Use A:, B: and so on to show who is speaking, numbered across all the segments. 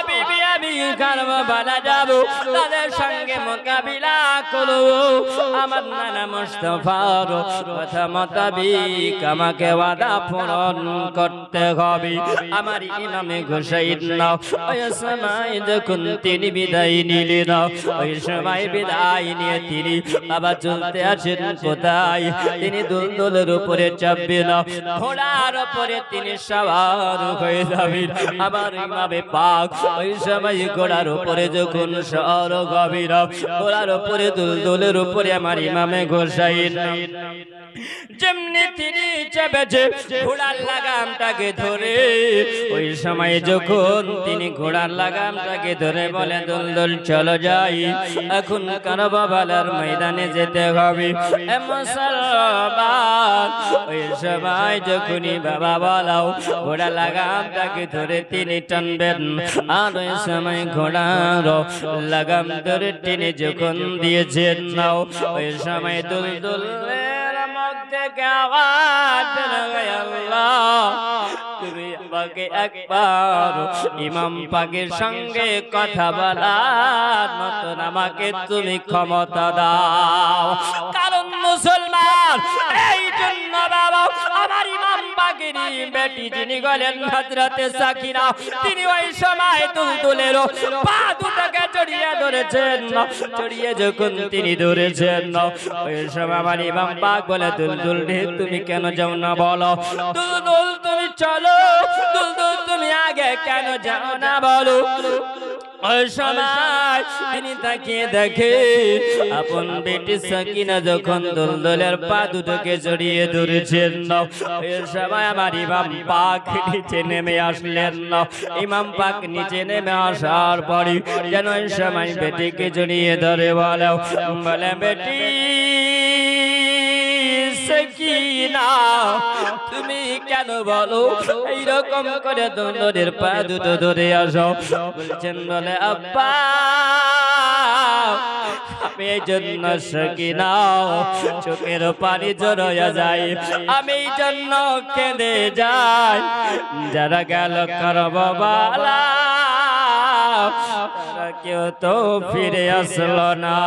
A: বিবি আমি কারবালা যাব তাদের সঙ্গে মোকাবিলা করব আমার নানা মুস্তাফার কথা মোতাবেক আমাকে ওয়াদা পূরণ করতে হবে আমার ইমামে হুসাইন না ওই সময় যখন তিনি বিদায় নিলেন ওই সময় বিদায় নিয়ে তিনি আবার চলতে আছেন কোথায় তিনি দুলদুলের উপরে চাপবেন ঘোড়ার উপরে তিনি সওয়ার হয়ে যাবেন আমার ইমামে পাক ওই সময় ঘোড়ার উপরে যখন সওয়ার হবেন ঘোড়ার উপরে দুলদুলের উপরে আমার ইমামে হুসাইন যেমনি তিনি চেপেছে ঘোড়ার লাগামটাকে ধরে ওই সময় যখন তিনি ঘোড়ার লাগামটাকে ধরে বলে দুলদুল চলো যাই এখন কারবালার ময়দানে যেতে হবে মুসলমান ওই সময় যখনই বাবা বলাও ঘোড়া লাগামটাকে ধরে তিনি টানবেন আর ওই সময় ঘোড়ার লাগাম ধরে তিনি যখন দিয়েছেন নাও ওই সময় দুলদুল তুমি আমাকে একবার ইমাম পাকের সঙ্গে কথা বলার মতন আমাকে তুমি ক্ষমতা দাও কারণ মুসলমান এই জন্য বাবা আমার ইমাম পাকের বেটি যিনি গেলেন হযরতে সাকিনা তিনি ওই সময় দুলদুলের পা দুটাকে জড়িয়ে ধরেছেন জড়িয়ে যখন তিনি ধরেছেন ওই সময় আমার ইমাম পাক বলে দুলদুল রে তুমি কেন যাও না বলো দুলদুল তুমি চলো দুলদুল তুমি আগে কেন যাও না বলো ওই সময় তিনি তাকিয়ে দেখে আপন বেটি সাকিনা যখন দুলদুলের পা দুটোকে জড়িয়ে ধরেছেন ওই সময় আমার ইমাম পাক নিচে নেমে আসলেন ইমাম পাক নিচে নেমে আসার পরে যেন ওই সময় বেটিকে জড়িয়ে ধরে বলে বেটি সাকিনা তুমি কেন বলো এইরকম করে দুলদুলের পা দুটো ধরে আসো বলছেন বলে আব্বা আমি এই জন্য সাকিনা চোখের পানি জড়িয়ে যায় আমি এই জন্য কেঁদে যাই যারা গেল কারবালা তারা কেউ তো ফিরে আসলো না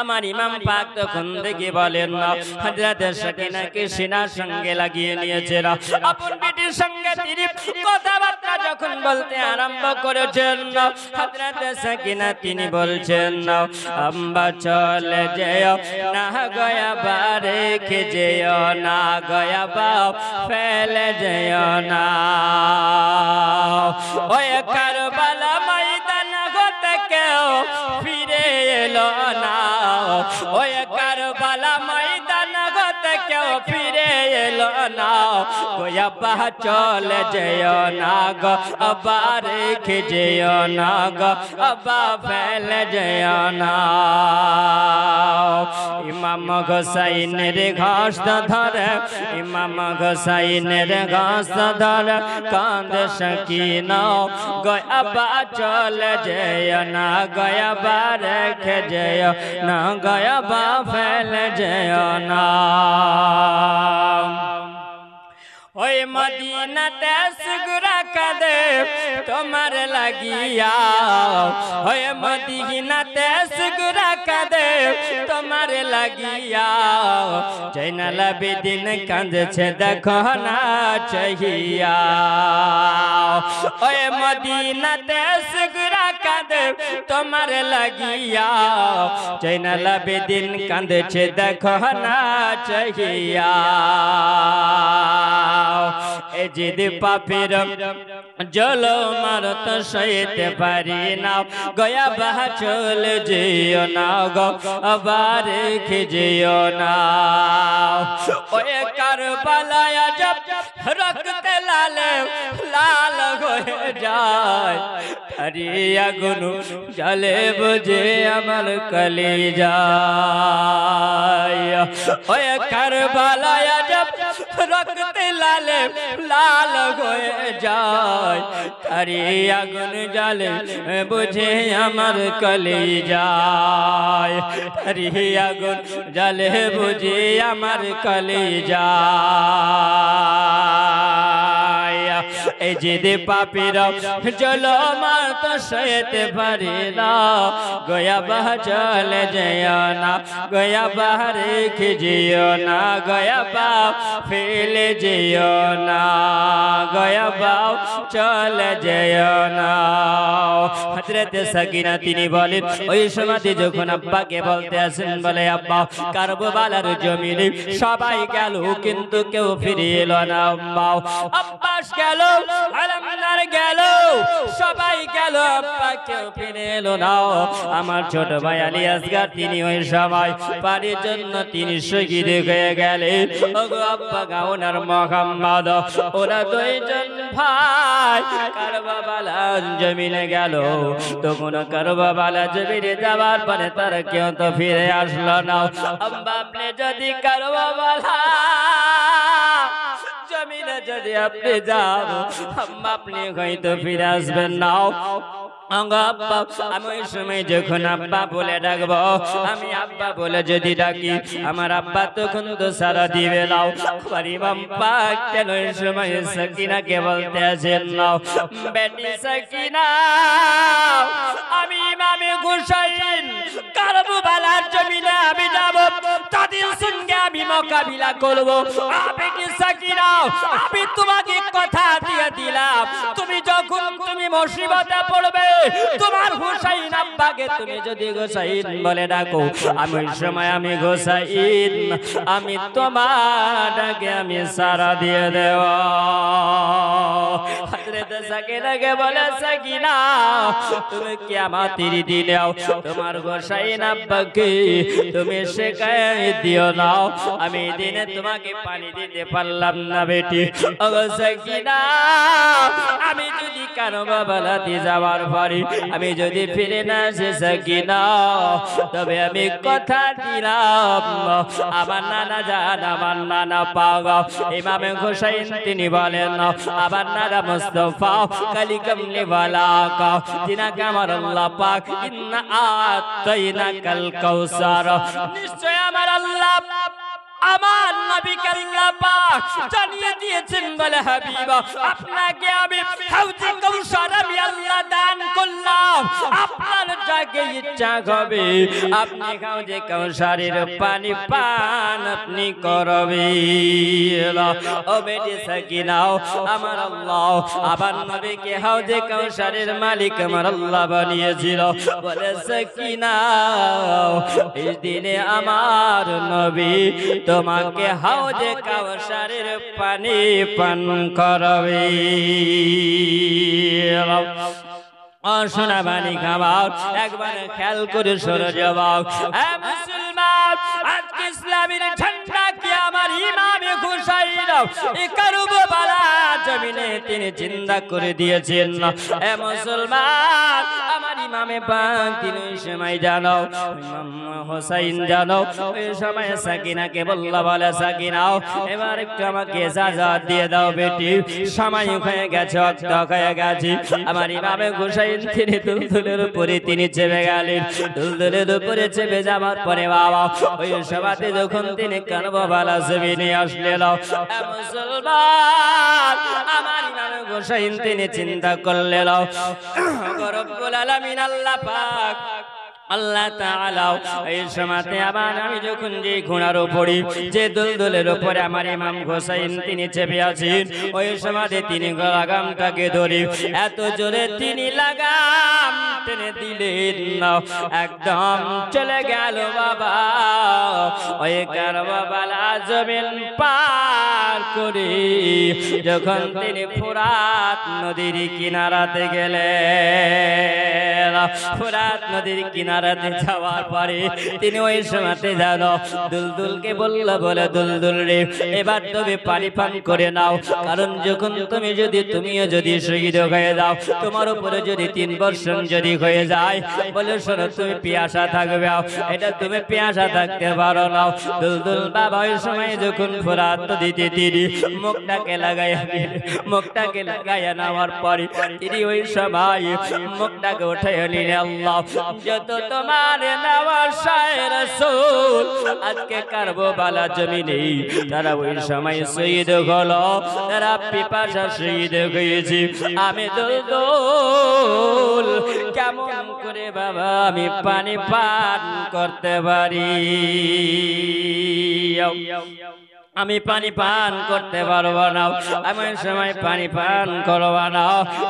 A: আমার ইমাম পাক তখন দেখে বলেন না হযরত সাকিনাকে সিনার সঙ্গে লাগিয়ে নিয়েছেন আপন বেটির সঙ্গে তিনি কথাবার্তা যখন বলতে আরম্ভ করেছেন হযরত সাকিনা তিনি বলছেন আম্মা চলে যেও না গয়া বারে কে যেও না গয়া বাও ফেলে যেও না ওই কারবালা ময়দান হতে কেউ ফিরে এলো না ওই কারবালা ময়দান হতে কেউ ফিরে এলো না গোয়া বা চলে যেও না গো আবার রেখে যেও না গো আবার ফেলে যেও না ইমাম হুসাইনের ঘাস ধরে ইমাম হুসাইনের ঘাস ধরে কাঁদে সাকিনা গোয়া বা চলে যেও না গোয়া বা রেখে যেও না গয়া বা ফেলে যেও না ওই মদিনাতে সুগরা কাঁদে তোমার লাগিয়া ওই মদিনাতে সুগরা কাঁদে তোমার লাগিয়া জয়নাল আবেদিন কাঁদছে দেখো না চাহিয়া ওই মদিনাতে সুগরা কাঁদে তোমার লাগিয়া জয়নাল আবেদিন কাঁদছে দেখো না চাহিয়া এ জিদ পাপের জলো মারত সইতে পারি না গয়া বাহা চলে যেও না গো আবার রেখে যেও না ওই কারবালায় জব রক্তে লাল লাল হয়ে যায় আরে আগুন জ্বলে বুঝে আমার কলিজা ওই কারবালায় জব রক্তে লাল লাল হয়ে যায় আরে আগুন জ্বলে বুঝে আমার কলিজায় আরে আগুন জ্বলে বুঝে আমার কলিজায় এই যে পাপীরা জলমাত সইতে পারে না গয়া বাহ চলে যেও না গয়া বাহ রেখে যেও না গয়া বাপ ফেলে যেও না গয়া বাপ চলে যেও না হযরত সাকিনা তিনি বলেন ওই সময় যখন আব্বাকে বলতে আসেন বলে আব্বা কারবালার জমিনে সবাই গেল কিন্তু কেউ ফিরে এলো না আব্বাস গেল আলমদার গেল সবাই গেল আব্বা কেউ ফিরে এলো না আমার ছোট ভাই আলী আসগার তিনি ওই সময় পানির জন্য তিনি শহীদ হয়ে গেলেন ওগো আব্বা গাওনার মুহাম্মদ ওরা দুইজন ভাই কারবালার জমিনে গেল তখন কারবালা জমিনে যাওয়ার পরে তার কেউ তো ফিরে আসলো না আব্বা আপনি যদি কারবালা জমিনে যদি আপনি যাও আম্মা আপনি হয়তো ফিরে আসবেন না আব্বা আমি ওই সময় যখন আব্বা বলে ডাকবো আমি আব্বা বলে যদি ডাকি আমার আব্বা তখন তো সারা দিবে নাও ইমাম পাক কেন ওই সময় সাকিনাকে বলতে আছেন নাও বেটি সাকিনা আমি ইমামে হুসাইন কারবালার জমিনে আমি যাব তাদের সঙ্গে আমি মোকাবিলা করব বেটি সাকিনা আমি তোমাকে কথা দিয়ে দিলাম তুমি যখন তুমি মুসিবতে পড়বে তোমার হুসাইন আব্বাকে তুমি যদি হুসাইন বলে ডাকো আমি ওই সময় আমি হুসাইন আমি তোমাকে আমি সারা দিয়ে দেব হযরত সাকিনাকে বলে সাকিনা তুমি কিয়ামতের দিনে তোমার হুসাইন আব্বাকে তুমি শিকায়ত দিও না আমি দিনে তোমাকে পানি দিতে পারলাম না বেটি ও সাকিনা আমি যদি কারবালাতে যাওয়ার পরে আমি যদি ফিরে না আসি সাকিনা তবে আমি কথা দিলাম আমার নানা জান আমার নানা পাগা ইমামে হুসাইন তিনি বলেন আমার নানা মুস্তাফা কালিকামলি ওয়ালাকা যিনাকে আমার আল্লাহ পাক ইন্না আতাইনাকাল কাউসার নিশ্চয় আমার আল্লাহ আমার নবীকে আল্লাহ পাক জানিয়ে দিয়েছেন বলে হাবিবা আপনাকে আমি হাউজে কাউসার আমি আল্লাহ দান করলাম আপনার যাকে ইচ্ছা হবে আপনি হাউজে কাউসারের পানি পান আপনি করবেন ও বেটি সাকিনা আমার আল্লাহ আমার নবীকে হাউজে কাউসারের মালিক আমার আল্লাহ বানিয়েছিল বলে সাকিনা এই দিনে আমার নবী তোমাকে হাউজে কাউসারের পানি পান করাবে সোনা বাণী খাওয়াও একবার খেয়াল করে সরে যাও মুসলমান আজকে ইসলামের ঝান্ডা কি আমার ইমামে হুসাইন এই কারবালা জমিনে তিনি জিন্দা করে দিয়েছেন এ মুসলমান আমার ইমামে পাক তিনি ওই সময় জানো ইমাম হুসাইন জানো ওই সময় সাকিনাকে বললা বলে সাকিনাও এবার একটু আমাকে ইজাজত দিয়ে দাও বেটি সময় হয়ে গেছে ওয়াক্ত হয়ে গেছে আমার ইমামে হুসাইন তিনি দুলদুলের উপরে তিনি চেপে গেলেন দুলদুলের উপরে চেপে যাওয়ার পরে বাবা ওই সভাতে যখন তিনি কারবালা জমিনে আসলেন মুসলমান আমার ইমামে হুসাইন তিনি চিন্তা করলেন রব্বুল আলামিন আল্লাহ পাক আল্লাহ তাআলা এই সময়তে আবার আমি যখন যে ঘোড়ার উপরে যে দুলদুলের উপরে আমার ইমাম হুসাইন তিনি চেপে আছেন ওই সময়তে তিনি লাগামটাকে ধরে এত জোরে তিনি লাগাম টেনে দিলেন একদম চলে গেল বাবা ওই কারবালা জমিন পার করে যখন তিনি ফুরাত নদীর কিনারাতে গেলেন ফুরাত নদীর কিনারাতে যাওয়ার পরে তিনি ওই সময়তে জানো দুলদুলকে বলল বলে দুলদুল রে এবার তুমি পানি পান করে নাও কারণ যখন তুমি যদি তুমিও যদি শহীদ হয়ে যাও তোমার উপরে যদি 3 বর্ষণ যদি হয়ে যায় বলে শোনো তুমি পিয়াসা থাকবে এটা তুমি পিয়াসা থাকতে পারো না দুলদুল বাবা ওই সময় যখন ফুরাত নদীতে তিনি মুখটাকে লাগাইয়া নেওয়ার পরে তিনি ওই সময় মুখটাকে উঠে নিলেন। আল্লাহ যত তোমার নেওয়ার শায়ে রাসূল আজকে কারবালা জমিনে তারা ওই সময় শহীদ হলো, তারা পিপাসা শহীদ হয়েছে। আমি দুলদুল কেমন করে বাবা আমি পানি পান করতে পারি? আমি পানি পান করতে পারবো না, এমন সময় পানি পান করবো না।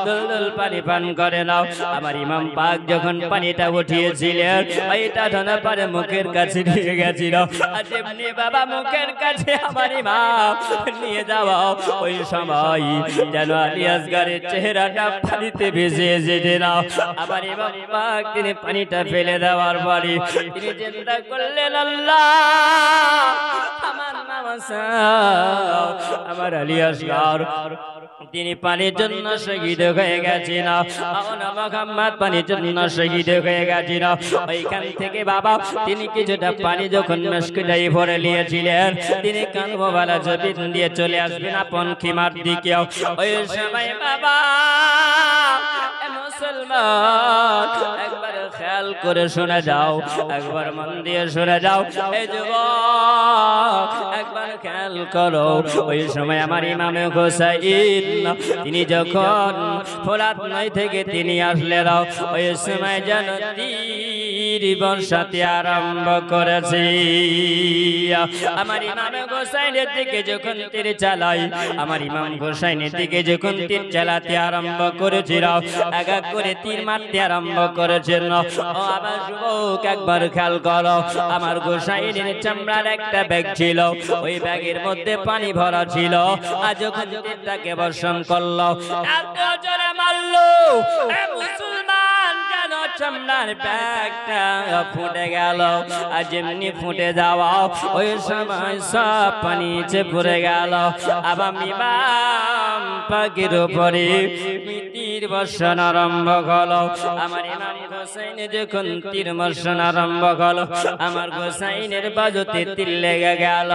A: দুলদুল পানি পান করে নাও। আমার ইমাম পাক যখন পানিটা উঠিয়েছিলেন ওইটা ধরে পারে মুখের কাছে নিয়ে গেছিল। আর যেমনি বাবা মুখের কাছে আমার ইমাম নিয়ে যাওয়া ওই সময় যেন আলী আসগরের চেহারাটা পানিতে ভেসে এসেছে না। আমার ইমাম পাক তিনি পানিটা ফেলে দেওয়ার পরে তিনি চিন্তা করলেন, আল্লাহ আমার আমার আলী আসগর তিনি পানির জন্য শহীদ হয়ে গেছেন, মুহাম্মদ পানির জন্য শহীদ হয়ে গেছেন। ওইখান থেকে বাবা তিনি কিছুটা পানি যখন মুশকিলাই ভরে নিয়েছিলেন তিনি কানবালা জমিন দিয়ে চলে আসবেন আপন খিমার দিকে। ওই সময় বাবা মুসলমান একবার খেয়াল করে শুনে যাও, একবার মন দিয়ে শুনে যাও, এই যুবক একবার খেয়াল করো। ওই সময় আমার ইমামে হোসাইন তিনি যখন ফোরাত নই থেকে তিনি আসলেন ওই সময় যেন তীর বর্ষাতে আরম্ভ করেছে। আমার ইমামে হোসাইনের দিকে যখন তীর চালাই, আমার ইমাম হোসাইনের দিকে যখন তীর চালাতে আরম্ভ করেছিল, এক এক করে তীর মারতে আরম্ভ করেছেন। ও আমার যুবক একবার খেয়াল করো, আমার হোসাইনের চামড়ার একটা ব্যাগ ছিল, ওই ব্যাগের মধ্যে পানি ভরা ছিল। আর যখন তীরটাকে বর্ষণ করলো এত জোরে মারলো মুসলমান যেন চামড়ার ব্যাগটা ফুটে গেল। আর যেমনি ফুটে যাওয়া ওই সময় সব পানি নিচে পড়ে গেল। আবার ইমাম পাকের উপরে তীর বর্ষণ আরম্ভ হলো। আমার ইমাম হোসেন যখন তীর বর্ষণ আরম্ভ হলো, আমার হোসেনের বাজুতে তীর লেগে গেল,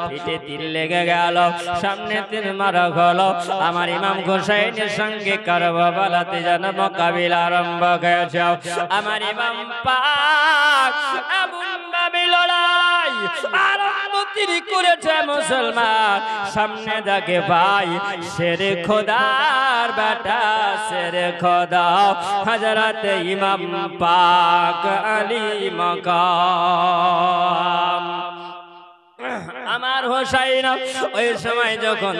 A: পিঠে তীর লেগে গেল, সামনে তীর মারা হলো। আমার ইমাম হোসেনের সঙ্গে কারবালাতে যেন মোকাবিলা আরম্ভ হয়েছে। আমার ইমাম পাক এমন ভাবে লড়াই আরম্ভ তিনি করেছে। মুসলমান সামনে দেখে ভাই শেরে খোদার বেটা, শেরে খোদা হযরত ইমাম পাক আলী মাকাম আমার হোসাইন ওই সময় যখন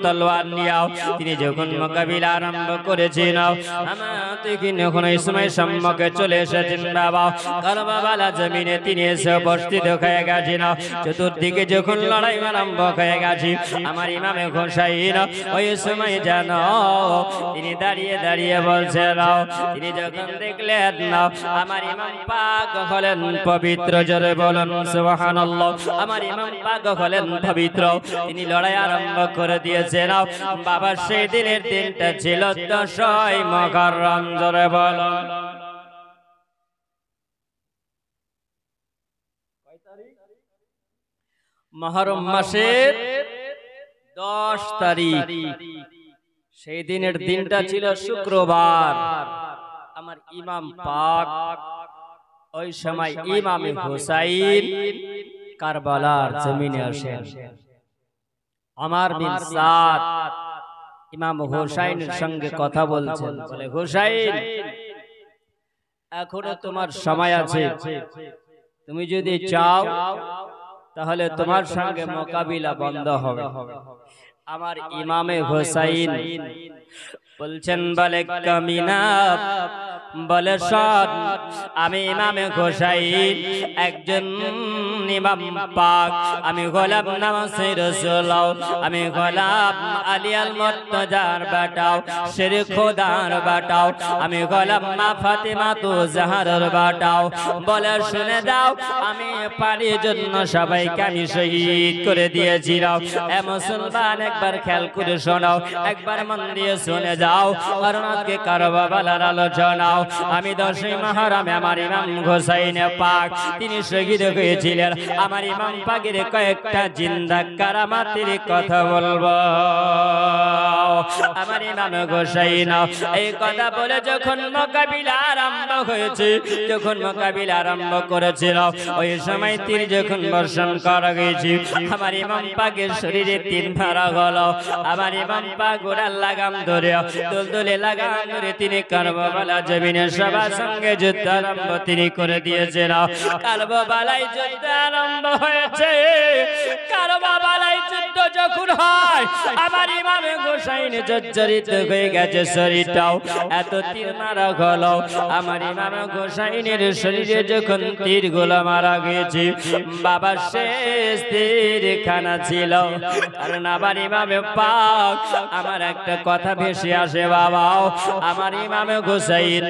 A: তলোয়ার নিয়াও তিনি যখন মোকাবিলা আরম্ভ করেছেন, আমার তিনি এখন ওই সময় সম্মুখে চলে এসেছেন বাবা কারবালা জমিনে তিনি এসে উপস্থিত হয়ে গেছেন। চতুর্দিকে যখন লড়াই আরম্ভ হয়ে গেছে, আমার ইমামে হোসাইন ওই সময় যেন তিনি দাঁড়িয়ে দাঁড়িয়ে বলছেন, তিনি যখন দেখলেন আমার ইমাম পাক হলেন পবিত্র, জোরে বলুন সুবহানাল্লাহ। আমার ইমাম পাক হলেন পবিত্র, তিনি লড়াই আরম্ভ করে দিয়েছেন বাবা। সেই দিনের দিনটা ছিল 10ই মুহররম, জোরে বলুন মুহররম মাসের 10 তারিখ। সেই দিনের দিনটা ছিল শুক্রবার। আমার ইমাম পাক ওই সময় ইমামে হোসাইন কারবালার জমিনে আসেন। আমার বিন সাদ ইমাম হোসাইনের সঙ্গে কথা বলছেন, বলে হোসাইন এখনো তোমার সময় আছে, তুমি যদি চাও তাহলে তোমার সঙ্গে মোকাবিলা বন্ধ হবে। আমার ইমামে হোসাইন বলছেন, বলে কামিনা, বলে সৎ, আমি ইমামে হোসাইন একজন ইমাম পাক, আমি গোলাম নামাসে রাসূল, আমি গোলাম আলী আল মুর্তজার বাটাও, শেরে খোদার বাটাও, আমি গোলাম মা ফাতেমা তো জাহরার বাটাও। বলে শুনে দাও, আমি পানির জন্য সবাইকে আমি শহীদ করে দিয়েছিলাম। এ মুসলমান একবার খেয়াল করে শোনাও, একবার মন দিয়ে শুনে যাও, কারণ আজকে কারবালার আলোচনাও। আমি 10ই মুহররমে আমার ইমাম হোসাইন পাক তিনি শহীদ হয়েছিলেন। আমার ইমাম পাকের কয়েকটা জিন্দা কারামাতের কথা বলবো। আমার ইমাম গোসাইন এই কথা বলে যখন মোকাবিলা আরম্ভ হয়েছে, যখন মোকাবিলা আরম্ভ করেছিল, ওই সময় তীর যখন বর্ষণ করা গেছে, আমার ইমাম পাকের শরীরে তীর মারা গেল। আমার ইমাম পাক ঘোড়ার লাগাম ধরে দুলদুলে লাগাম ধরে তিনি কারবালা জমিনে সবার সঙ্গে যুদ্ধ আরম্ভ তিনি করে দিয়েছেন। কারবালায় যুদ্ধ আরম্ভ হয়েছে। কারবালায় যুদ্ধ যখন হয়, আমার ইমাম গোসাইন জর্জরিত হয়ে গেছে শরীরটাও, এত তীর মারা গেল। আমার ইমাম গোসাইনের শরীরে যখন তীরগুলো মারা গেছে, বাবা শেষ তীর খানা ছিল। কারণ আমার ইমামে পাক আমার একটা কথা ভেসে আসে বাবা, আমার ইমামে গোসাইন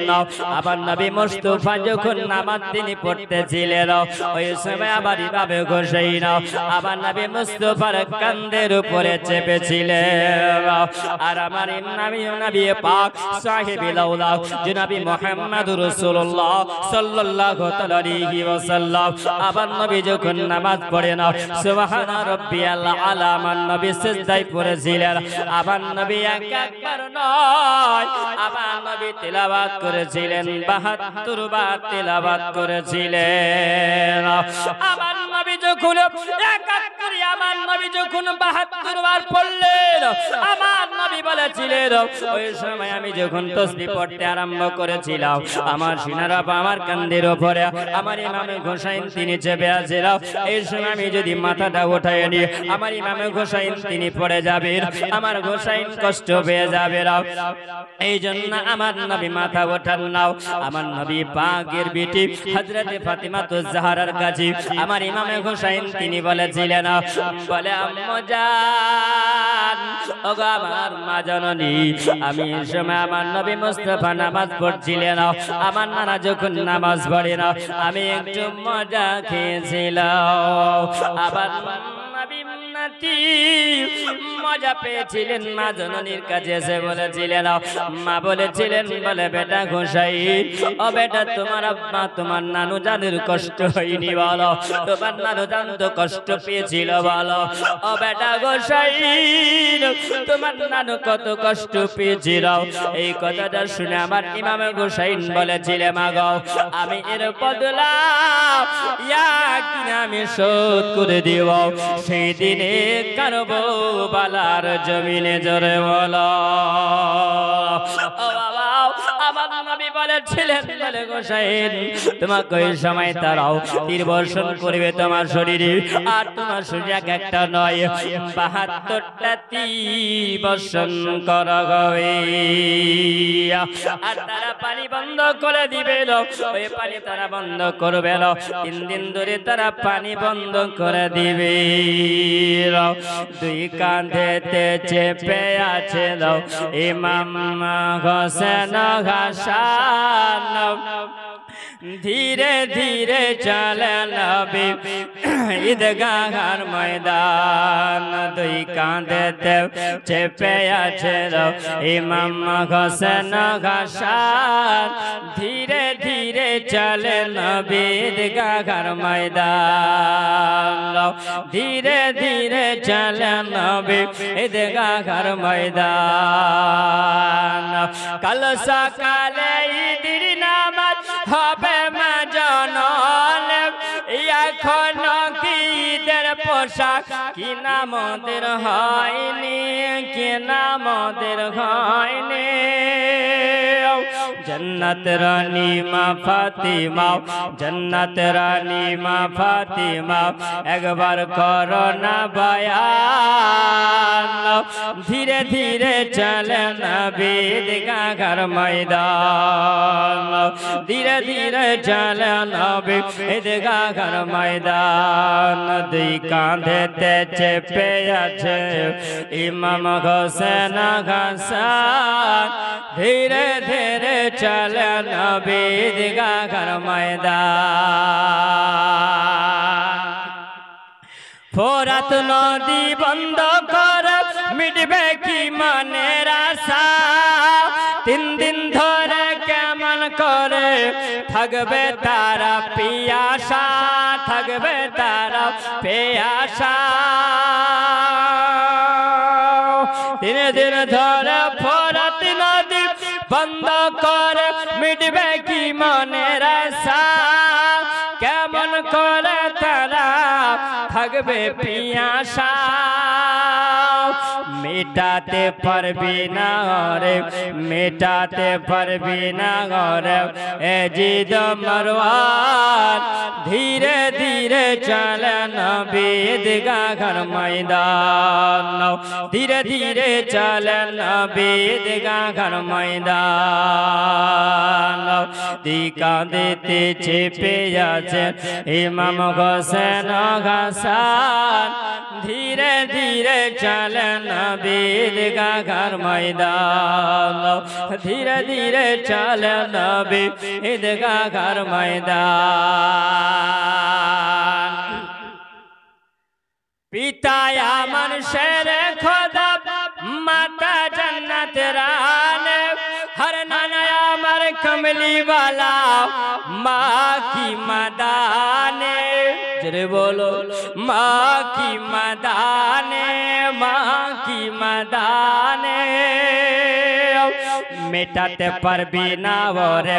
A: আমার নবী মুস্তাফা যখন নামাজ তিনি পড়তেছিলেন, ওই সময় আমার ইমামে গোসাইন আমার নবী মুস্তাফার কাঁধের উপরে চেপেছিলেন। আর আমার নবী পাক সাহেবুল আওলাদ জনাবি মুহাম্মদুর রাসূলুল্লাহ সাল্লাল্লাহু আলাইহি ওয়াসাল্লাম আমার নবী যখন নামাজ পড়েন, সুবহানা রাব্বিয়াল আলা, আমার নবী সিজদায় পড়েছিলেন। আমার নবী একবার নয়, আমার নবী তেলাওয়াত করেছিলেন ৭২ বার তেলাওয়াত করেছিলেন। আমার নবী যখন আমার নবী যখন ৭২ বার পড়লেন, আমার নবী বলেছিলেন, ওই সময় আমি যখন তাসবিহ পড়তে আরম্ভ করেছিলাম, আমার সিনারা আমার কাঁধের উপরে আমার ইমাম গোসাইন তিনি চেপে আছেন। এই সময় আমি যদি মাথাটা উঠায় নিই, আমার ইমাম গোসাইন তিনি পড়ে যাবেন, আমার গোসাইন কষ্ট পেয়ে যাবে। এই জন্য আমার নবী মাথা ওঠান নাও। আমার নবী পাকের বিটি হযরতে ফাতিমা জাহরার কাছে আমার ইমাম গোসাইন তিনি বলেছিলেন, বলে আম্মা জান, ওগো আমার মা জননী, আমি এই সময় আমার নবী মুস্তাফা নামাজ পড়ছিলেন, আমার নানা যখন নামাজ পড়ে না, আমি একটু মজা খেয়েছিলাম। আবার মজা পেয়েছিলেন, মা জননীর কাছে এসে বলেছিলেন, মা বলেছিলেন, বলে বেটা গোসাই, ও বেটা তোমার আব্বা তোমার নানু জানের কষ্ট হয়নি বলো, তোমার নানু জান তো কষ্ট পেয়েছিল বলো। ও বেটা গোসাই, তোমার নানু কত কষ্ট পেয়েছিল। এই কথাটা শুনে আমার ইমাম গোসাইন বলেছিলেন, মা গো, আমি এর বদলা আমি শোধ করে দিব। সেই দিনে কারবালার জমিনে জোরে বলো। আমার নবী বলেছিলেন, বলে গোসাইন, তোমাকে ওই সময় তারাও তীর বর্ষণ করবে তোমার শরীরে, আর তোমার শরীরে একটা নয় ৭২টা তীর বর্ষণ করা হবে। আর তারা পানি বন্ধ করে দিবে, ওই পানি তারা বন্ধ করবে, ৩ দিন ধরে তারা পানি বন্ধ করে দিবে। দুই কাঁধেতে চেপে আছে ইমাম হোসেন হাসান, ধীরে ধীরে চলে নবী ঈদগাহর ময়দান। দুই কাঁধেতে চেপে আছে ইমাম হোসেন হাসান, ধীরে ধীরে চলে নবী ঈদগাহর ময়দান। ধীরে ধীরে চলে নবী ঈদগাহর ময়দান। কাল সকালে ঈদের নামাজ হবে মা জননী, এখনো কি ঈদের পোশাক কিনা মোদের হয়নি, কিনা মোদের হয়নি। जन्नत रानी माँ फातिमा, जन्नत रानी माँ फातिमा, एक बार करो ना बयान। धीरे धीरे चले नबी ঈদগাহর ময়দান, धीरे धीरे चले नबी ঈদগাহর ময়দান। দুই কাঁধেতে চেপে আছে ইমাম হোসেন হাসান, ধীরে ধীরে চলে নবী ঈদগাহর ময়দান। ফোরাত নদী বন্ধ করে মিটবে কি মনের আশা, 3 দিন ধরে কেমন করে থাকবে তারা পিয়াসা, থাকবে তারা পিয়াসা। দিন দিন ধরে ফোরাত নদী বন্ধ করে মিটবে কি মনের আশা, কেমন করে তারা থাকবে পিয়াসা। মেটাতে পারবি না রে, মেটাতে পারবি না রে এ জিদ মারওয়ান। ধীরে ধীরে চলে নবী ঈদগাহর ময়দান, ধীরে ধীরে চলে নবী ঈদগাহর ময়দান। দিকা দিতে চেপে আছে ইমাম হোসেন হাসান, ধীরে ধীরে চলে নবী ঈদগাহর ময়দান, ধীরে ধীরে চলে নবী ঈদগাহর ময়দান। পিতা আমার শেরে খোদা, মাতা জান্নাত রানে, हर नाना अमर कमली वाला माँ की मदाने, जरे बोलो माँ की मदाने, माँ की मदाने। मेटाते पारबी ना ओरे,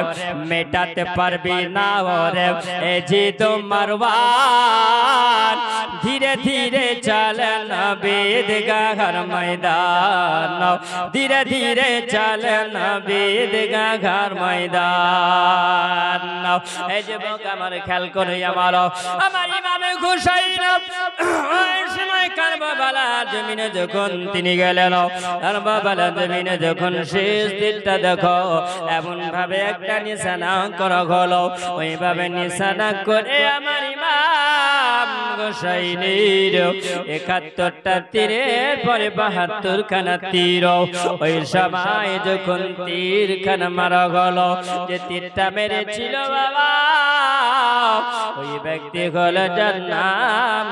A: मेटाते पारबी ना ओरे ए जिद मारवान। धीरे धीरे चले नबी ঈদগাহর ময়দান, धीरे धीरे चले नबी ঈদগাহর ময়দান। এই যে বুক আমার খেয়াল করে আমার ইমামে হুসাইন ওই সময় কারবালা জমিনে যখন তিনি গেলেন, কারবালা জমিনে যখন শেষ দিকটা দেখো এমন ভাবে একটা নিশানা করা হলো, ওইভাবে নিশানা করে আমার ইমাম হুসাইনের ৭১টা তীরের পরে ৭২ খানা তীর। ওই সময় যখন তীর খানা মারা হলো, যে তীরটা মেরেছিল বাবা ওই ব্যক্তি হলো যার নাম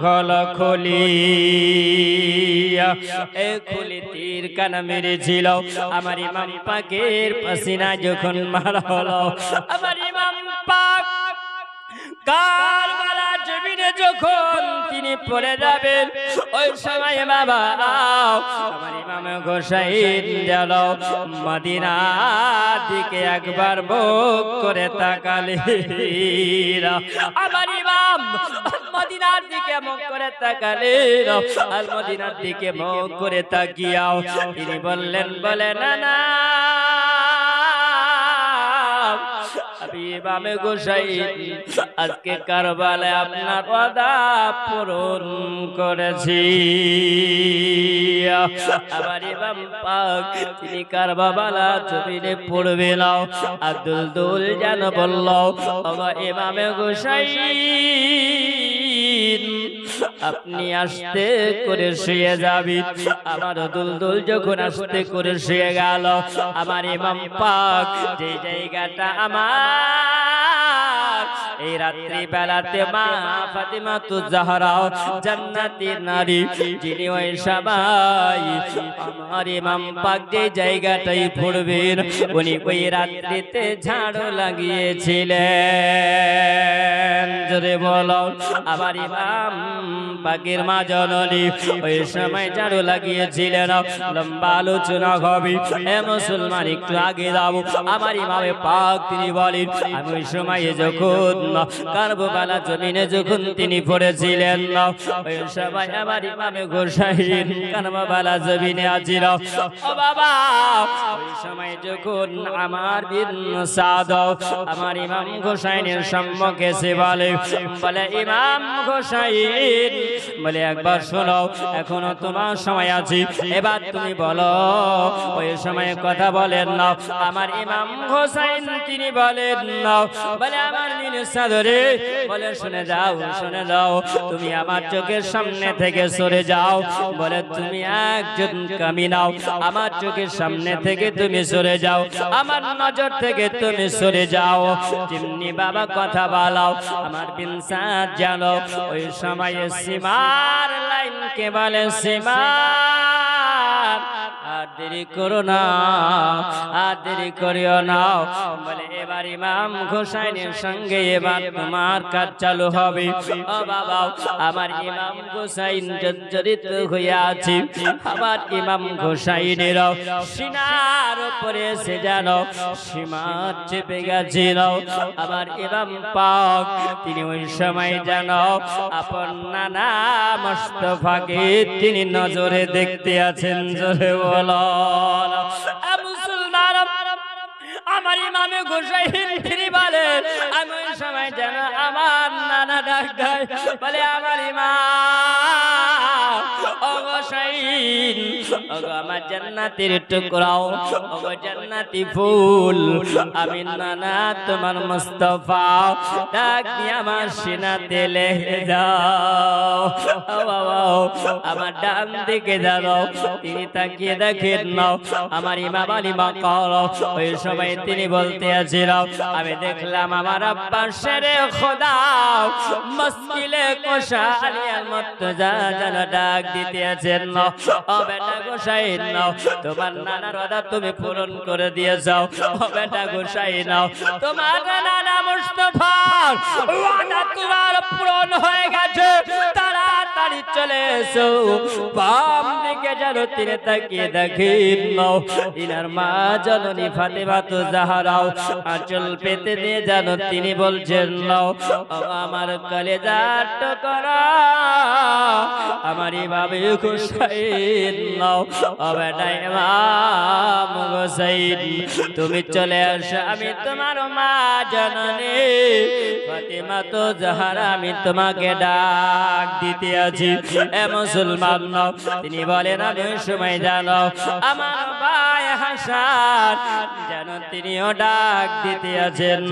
A: হলো খলি। এই খলি তীর কানা মেরেছিল আমার ইমাম পাকের পাসিনা যখন মারা হলো, আমার ইমাম পাক কারবালা জমিনে যখন তিনি পড়ে যাবেন ওই সময় বাবা আমার ইমাম হোসেন গেল মদিনার দিকে একবার মুখ করে তাকালেন। আমার ইমাম মদিনার দিকে মুখ করে তাকালেন, আর মদিনার দিকে মুখ করে তাকিয়াও তিনি বললেন, বলে না না ইমাম হোসেন আজকে কারবালায় আপনার ওয়াদা পূরণ করেছি। আমার ইমাম পাক তিনি কারবালা জমিনে পড়বে না। আব্দুল দুল যেন বলল, আমার ইমাম হোসেন আপনি আস্তে করে শুয়ে যাবি। আমার দুলদুল যখন আস্তে করে শুয়ে গেল, আমার ইমাম পাক যে জায়গাটা আমার এই রাত্রি বেলাতে মা ফাতিমাতুজ জাহরা জান্নাতি নারী যিনি ওই সবাই আমার ইমাম পাক যে জায়গাটাই পড়বেন উনি ওই রাত্রিতে ঝাড়ু লাগিয়েছিলেন। জোরে বলো আমার ইমাম পাকের মা জননী ওই সময় ঝাড়ু লাগিয়েছিলেন। লম্বা আলোচনা হবে, এ মুসলমান একটু আগে যাও। আমার ইমামে পাক তিনি বলেন, আমি ওই সময় যখন কারবালা জমিনে যখন তিনি পড়েছিলেন ওই সময় আমার ইমামে হোসেন কারবালা জমিনে আছিল। ও বাবা ওই সময় যখন আমার বিন সাদ আমার ইমাম হোসেনের সম্মুখে এসে বলে, ইমাম হোসেন বলে একবার শোনো, এখনো তোমার সময় আছে, এবার তুমি বলো। ওই সময় কথা বলেন না। আমার ইমাম হোসেন তিনি বলেন না, বলে আমার ধরে বলে শুনে যাও, শুনে যাও, তুমি আমার চোখের সামনে থেকে সরে যাও। বলে তুমি একজন কামিনাও, আমার চোখের সামনে থেকে তুমি সরে যাও, আমার নজর থেকে তুমি সরে যাও। যেমনি বাবা কথা বলাও আমার বিনসাদ জানো ওই সময়ে সীমার লাইনকে বলে সীমার, আর দেরি করো না, আর দেরি করিও না। বলে এবার ইমাম হোসাইনের সঙ্গে এবার তোমার কাজ চালু হবে। ও বাবা, আমার ইমাম হোসাইন জর্জরিত হয়ে আছে। আবার ইমাম হোসাইনের সিনার উপরে এসে যেন সীমা চেপে গেছিল। আবার ইমাম পাক তিনি ওই সময় যেন আপন নানা মুস্তাফাকে তিনি নজরে দেখতে আছেন। জোরে বলো মুসলমান, আমার ইমামে হোসাইন তিনি বলে আমি ওই সময় যেন আমার নানা ডাক দেয়, বলে আমার ইমাম ও হোসাইন, ওগো আমার জান্নাতের টুকরাও, ওগো জান্নাতি ফুল, আমি নানা তোমার মুস্তাফা, ডাক দিয়ে আমার সিনাতে লেগে যাও। আমার ডান দিকে যাও। তিনি তাকিয়ে দেখেন নাও আমার ইমাম আলী মাকার। ওই সময় তিনি বলতে আছেন আমি দেখলাম আমার আব্বা শেরে খোদা মুশকিলে কোশালিয়ার মত যা যেন ডাক দিতে আছেন। ও বেটা গোসাইন নাও, তোমার নানার ওয়াদা তুমি পূরণ করে দিয়ে যাও। ও বেটা গোসাইন নাও, তোমার নানা মুস্তাফার ওয়াদা তোমার পূরণ হয়ে গেছে, তাড়াতাড়ি চলে এসো। বাম দিকে যেন তিনি তাকিয়ে দেখেন নাও ইনার মা জননী ফাতেমা তো জাহরাও আঁচল পেতে দিয়ে যেন তিনি বলছেন নাও আমার কলেজার টুকরা, আমার ইমামে হোসাইন নাও। ও বেটা ইমাম হোসাইন, তুমি চলে আসো, আমি তোমার মা জননী ফাতেমা তো জাহরা, আমি তোমাকে ডাক দিতে আছি। এ মুসলমান নাও, তিনি বলেন আমি ওই সময় জানো আমার ভাই হাসান যেন তিনিও ডাক দিতে আছেন।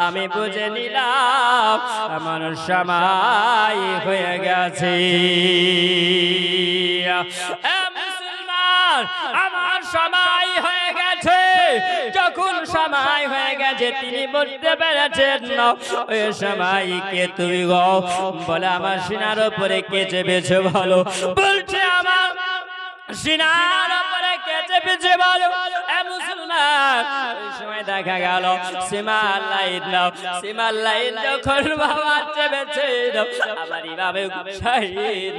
A: আমি বুঝে নিলাম আমার সময় হয়ে গেছে। আমার সময় হয়ে গেছে। যখন সময় হয়ে গেছে তিনি বলতে পেরেছেন ওই সময় কে তুমি গো, বলে আমার সিনার উপরে কে চেপেছে বলো। বলছে আমার সিনার উপরে কে চেপেছে বলো। এ মুসলমান, ওই সময় দেখা গেল সীমার লাইন নাও, সীমার লাইন যখন বাবা চেপেছে আমার ইমামে হোসাইন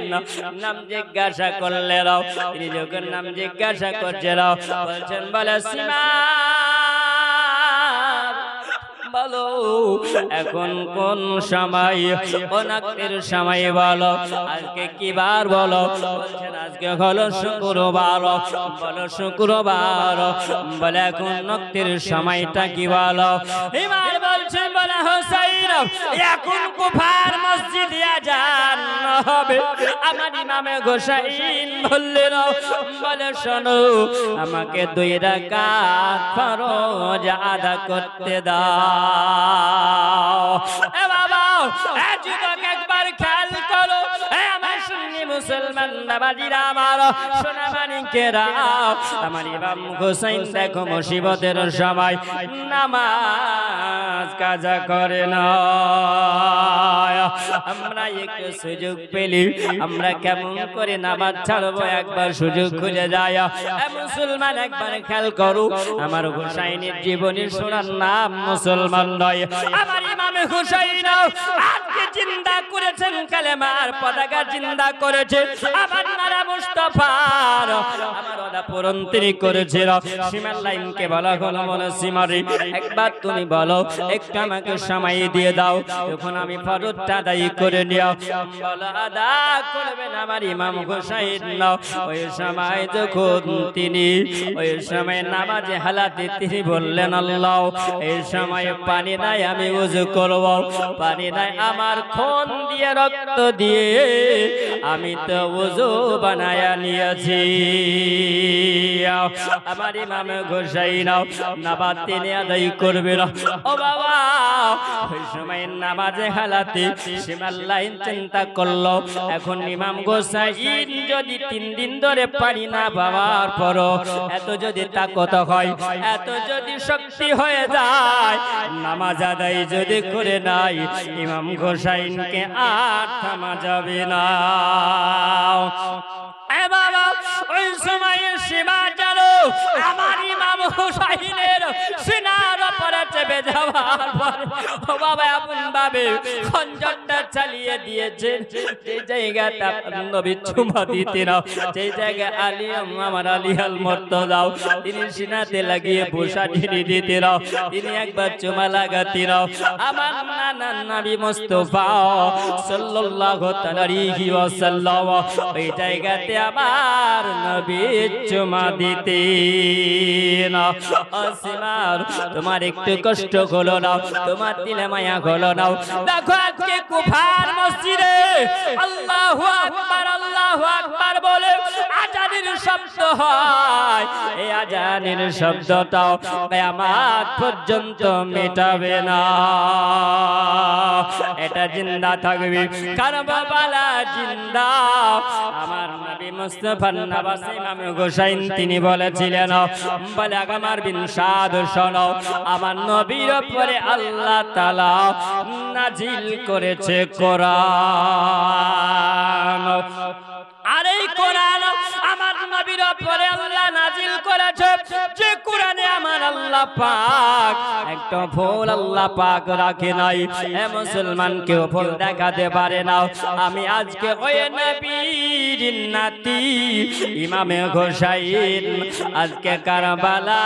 A: নাম জিজ্ঞাসা করলে রাও। তিনি যখন নাম জিজ্ঞাসা করছে রাও বলছেন বলে সীমা বলো এখন কোন সময়, অনাকের সময় বলো, আজকে কি বার বলো। বলছেন আজকে হলো শুক্রবার। বলো শুক্রবার, বলে এখন নক্তের সময়টা কি বলো। ইমাম বলছেন বলে হোসাইন এখন কুফার মসজিদে আযান হবে। আমার ইমামে হোসাইন বললেন বলে শোনো আমাকে 2 রাকাত ফরজ আদা করতে দাও। এ বাবা, এ যুবক একবার খেয়াল করো, এ আমার সুন্নি মুসলমান বাবাজিরা, আমার সোনা মানিকেরা, আমার ইমাম হোসাইন দেখো মুসিবতের সময় নামাজ কাজা করে না। আমরা একটু সুযোগ পেলি আমরা কেমন করে নামাজ ছাড়বো, একবার সুযোগ খুঁজে যায়। এ মুসলমান একবার খেয়াল করো, আমার হোসাইনের জীবনী শোনার নাম মুসলমান নয়। আমার ইমাম হোসাইন আজকে জিন্দা করেছেন, কালেমার পতাকা জিন্দা করেছে। আমার নানা মুস্তাফার আমার ওয়াদা পূরণ তিনি করেছিল। সীমার লাইনকে বলা হলো বলে সীমারি একবার তুমি বলো, একটু আমাকে সময় দিয়ে দাও, যখন আমি ফরজটা আদায় করে নিও। বলো আদা করবেন আমার ইমাম হোসাইন নাও। ওই সময় যখন তিনি ওই সময় নামাজে হালাতে তিনি বললেন আল্লাহ এই সময় পানি নাই, আমি ওযু করব। পানি নাই, আমার খুন দিয়ে রক্ত দিয়ে আমি তো ওযু বানায়া নিয়েছি। আমার ইমাম হোসাইন নামাজ তিনি আদায় করবেন। ও বাবা, ওই সময় নামাজে হালাতে সীমার লাইন চিন্তা করলো এখন ইমাম হোসাইন যদি 3 দিন ধরে পানি না পাওয়ার পর এত যদি তাকত হয়, এত যদি শক্তি হয়ে যায়, নামাজ আদায় যদি করে নাই, ইমাম হোসাইনকে আর থামা যাবে না। এ বাবা, ওই সময় সীমা জানো আমার ইমাম হুসাইনের সিনার উপরে চেপে যাওয়ার পরে ও বাবা আপন ভাবে খঞ্জরটা চালিয়ে দিয়েছেন যে জায়গাটা নবী চুমা দিতেন সেই জায়গায় আলী আমার আলী আল মুর্তজা তিনি সিনাতে লাগিয়ে বুশা ঢিলি দিতেন তিনি একবার চুমা লাগাতেন আমার নানা নবী মুস্তাফা সাল্লাল্লাহু আলাইহি ওয়াসাল্লাম ওই জায়গাতে আমার নবী চুমা দিতেন আসিমার তোমার একটু কষ্ট হলো না তোমার দিলে মায়া হলো না দেখো আজকে কুফার মসজিদে আল্লাহু আকবার বলে আজানের শব্দ হয় এই আজানের শব্দটাও কিয়ামত পর্যন্ত মেটাবে না এটা জিন্দা থাকবে কারবালা জিন্দা আমার নবী মুস্তাফা নওয়াজ ইমাম হোসেন তিনি বলেছিলেন বলে আমার বিন সাদ শোনো আমার নবীর উপরে আল্লাহ তাআলা নাজিল করেছে কোরআন আর এই কোরআন আমার নবীর উপরে আল্লাহ নাজিল করেছে যে কোরআনে আমার আল্লাহ পাক একটা ফুল আল্লাহ পাক রাখে নাই এ মুসলমান কেউ ফুল দেখাতে পারে না আমি আজকে ওই নবীর নাতি ইমামে হোসেন আজকে কারবালা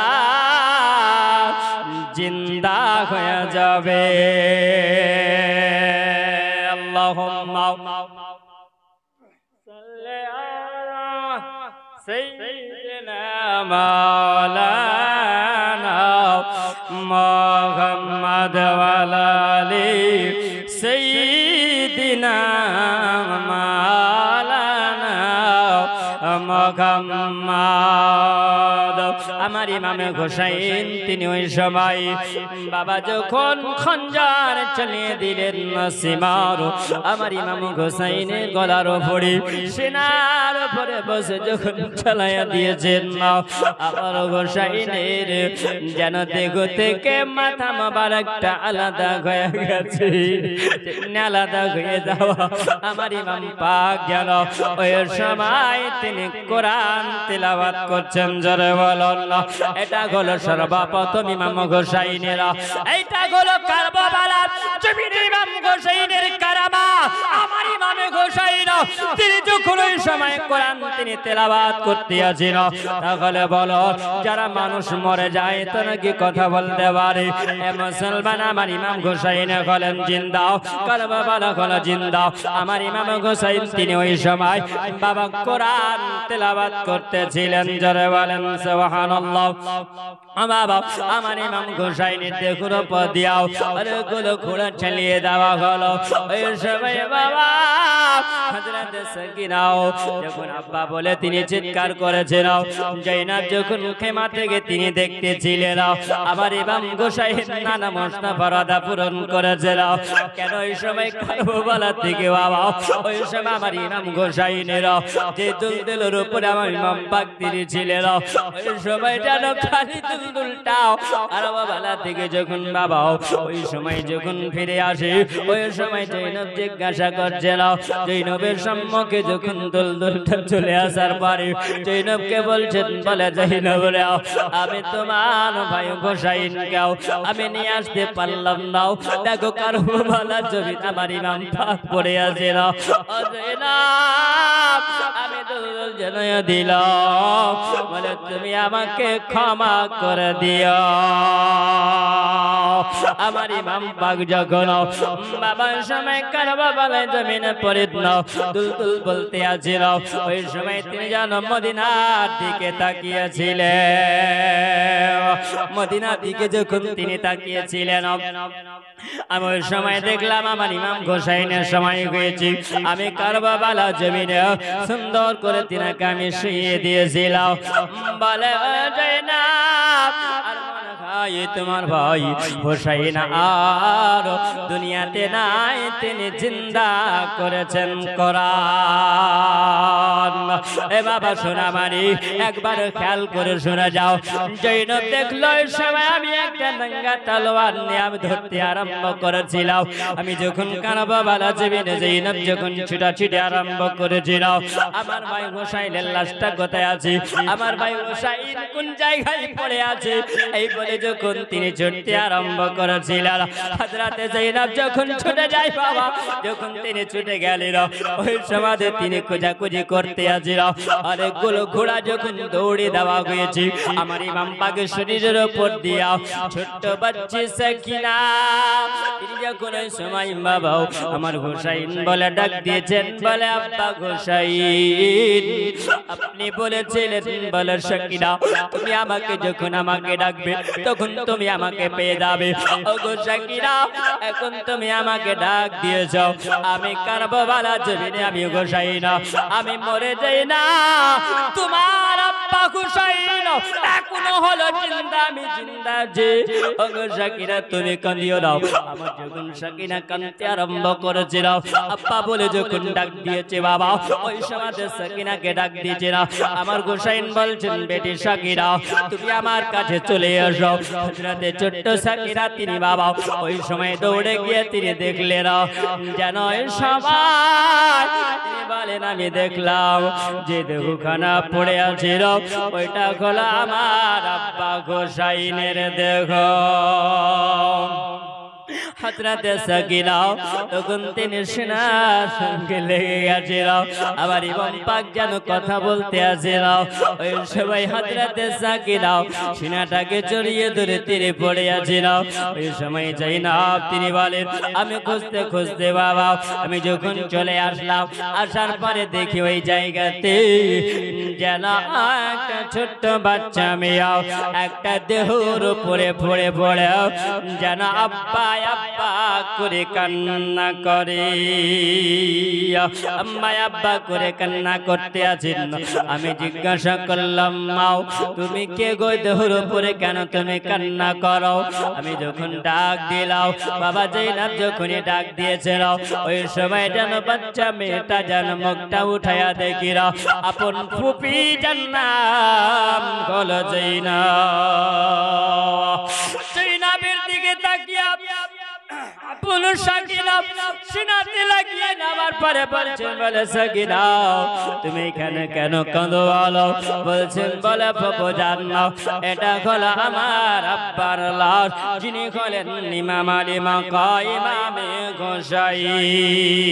A: জিন্দা হয়ে যাবে আল্লাহুম্মা سيدنا مولانا محمد وعلى آله سيدنا مولانا محمد আমার ইমামে হোসেন তিনি ওই সময় বাবা যখন খঞ্জার চালিয়ে দিলেন নাসিমার আমার ইমাম হোসেনের গলার উপরে সিনার উপরে বসে যখন চালায়া দিয়েছেন আমার হোসেনের যেন দেহ থেকে মাথা মোবারকটা আলাদা হয়ে গেছে আলাদা হয়ে যাওয়া আমার ইমাম পাক গেল ওই সময় তিনি কোরআন তিলাওয়াত করছেন জোরে বলুন এটা হলো সর্বপ্রথম ইমাম হোসেনের এইটা হলো কারবালার জমিনে ইমাম হোসেনের কারামা আমার ইমাম হোসেন তিনি যখন ওই সময় কোরআন তিনি তেলাওয়াত করতে আছেন তাহলে বলো যারা মানুষ মরে যায় তো নাকি কথা বলতে পারে এ মুসলমান আমার ইমাম হোসেন হলেন জিন্দা কারবালা হলো জিন্দা আমার ইমাম হোসেন তিনি ওই সময় বাবা কোরআন তেলাওয়াত করতেছিলেন জোরে বলেন সুবহানাল্লাহ বাবা আমার ইমাম হোসেনের দেহের উপর দিয়াও অনেকগুলো ঘোড়া চালিয়ে দেওয়া হলো ওই সময় বাবা হযরত সাকিনাও যখন আব্বা বলে তিনি চিৎকার করেছেন জাইনাব যখন খেমা থেকে তিনি দেখতেছিলেন আমার ইমাম হোসেন নানা মুস্তাফার আদা পূরণ করেছিল কেন ওই সময় কারবালা থেকে বাবা ওই সময় আমার ইমাম হোসেনের যে দুলদুলের উপরে আমার ইমাম পাক তিনি ছিলেন ওই সময় যেন খালি দুলদুলটাও কারবালা থেকে যখন বাবা ওই সময় যখন ফিরে আসে ওই সময় জৈনব জিজ্ঞাসা করছিল জৈনবের সম্মুখে যখন দুলদুলটা চলে আসার পরে জৈনবকে বলছেন বলে জৈনব রে আমি তোমার ভাই হোসেনকেও আমি নিয়ে আসতে পারলাম না দেখো কারবালা জমি আমার ইমাম পাক পড়ে আছে না জৈনব আমি দুলদুল জানাইয়া দিলাম বলে তুমি আমাকে ক্ষমা করে দিও আমার ইমাম পাক যখন বাবার সময় কারবালার জমিনে পড়ে দুলদুল বলতে আছিল ওই সময় তিনি যেন মদিনার দিকে তাকিয়েছিলেন মদিনার দিকে যখন তিনি তাকিয়েছিলেন আমি ওই সময় দেখলাম আমার ইমাম হোসেনের সময় হয়েছে আমি কারবালা জমিনে সুন্দর করে তিনাকে আমি শুইয়ে দিয়েছিলাম বলে নাই তোমার ভাই হুসাইন আর দুনিয়াতে নাই, তিনি জিন্দা করেছেন কোরআন। এ বাবা শোনা মানি একবার খেয়াল করে শুনে যাও। জৈনব দেখলো ওই সময় আমি একটা নাঙ্গা তলোয়ার নিয়ে আমি ধরতে আরম্ভ করেছিলাম। আমি যখন কানাবা বালা জমিনে জৈনব যখন ছুটাছুটি আরম্ভ করেছিল, আমার ভাই হুসাইনের লাশটা কোথায় আছে, আমার ভাই হুসাইন কোন জায়গায় পড়ে আছে, এই বলে যখন তিনি ছুটতে আরম্ভ করেছিলেন, হযরতে জৈনব যখন ছুটে যায় বাবা, যখন তিনি ছুটে গেলেন ওই সময় তিনি খোঁজাখুঁজি করতে আছিল। অনেকগুলো ঘোড়া যখন দৌড়ে দেওয়া হয়েছে আমার ইমাম পাকের শরীরের উপর দিয়া, ছোট্ট বাচ্চা সাকিনা তিনি যখন ওই সময় বাবা আমার হুসাইন বলে ডাক দিয়েছেন, বলে আব্বা হুসাইন আপনি বলেছিলেন বলে সাকিনা তুমি আমাকে যখন আমাকে ডাকবে তখন তুমি আমাকে পেয়ে যাবে। ও গো সাকিনা এখন তুমি আমাকে ডাক দিয়েছো, আমি কারবালা জমিনে আমি হুসাইন আমি মরে যাই না, তোমার আব্বা হুসাইন এখনো হলো জিন্দা, আমি জিন্দা যে। ও গো সাকিনা তুমি কাঁদিও না। আমার যখন সাকিনা কাঁদতে আরম্ভ করেছিল, আব্বা বলে যখন ডাক দিয়েছে বাবা, ওই সময় সাকিনাকে ডাক দিয়েছে না। আমার হুসাইন বলছেন বেটি সাকিনা তুমি আমার কাছে চলে এসো। হযরতে ছোট্ট সাকিনা তিনি বাবা ওই সময় দৌড়ে গিয়ে তিনি দেখলেন যেন ওই সবাই তিনি বলেন আমি দেখলাম যে দেহখানা পড়ে আছিল ওইটা হলো আমার আব্বা হুসাইনের দেহ। হযরতে সাকিনা তখন তিনি সিনার সঙ্গে লেগে গেছিল, আবার ইমাম পাক যেন কথা বলতে আসছিল। ওই সময় হযরতে সাকিনা সিনাটাকে জড়িয়ে ধরে তিনি পড়ে আছিল। ওই সময় জৈনব তিনি বলেন আমি খুঁজতে খুঁজতে বাবা আমি যখন চলে আসলাম, আসার পরে দেখি ওই জায়গাতে যেন একটা ছোট্ট বাচ্চা মেয়ে একটা দেহর উপরে পড়ে পড়ে যেন আব্বা আব্বা করে কান্না করে, আম্মা আব্বা করে কান্না করতে আছেন। আমি জিজ্ঞাসা করলাম মাও তুমি কে গো, দেহর উপরে কেন তুমি কান্না করো? আমি যখন ডাক দিলাম বাবা জৈনব যখনই ডাক দিয়েছিল ওই সময় যেন বাচ্চা মেয়েটা যেন মুখটা উঠাইয়া দেখিল আপন ফুপি জান্নাম হলো জৈনব। জৈনবের দিকে তাকিয়ে আপন সাকিনা সিনাতে লাগিয়ে নামার পরে বলছেন বলে সাকিনা তুমি এখানে কেন কাঁদো বলো? বলছেন বলে বাবা জান্নাত এটা হলো আমার আব্বার লাশ, যিনি হলেন ইমাম আলী ইমামে হুসাইন।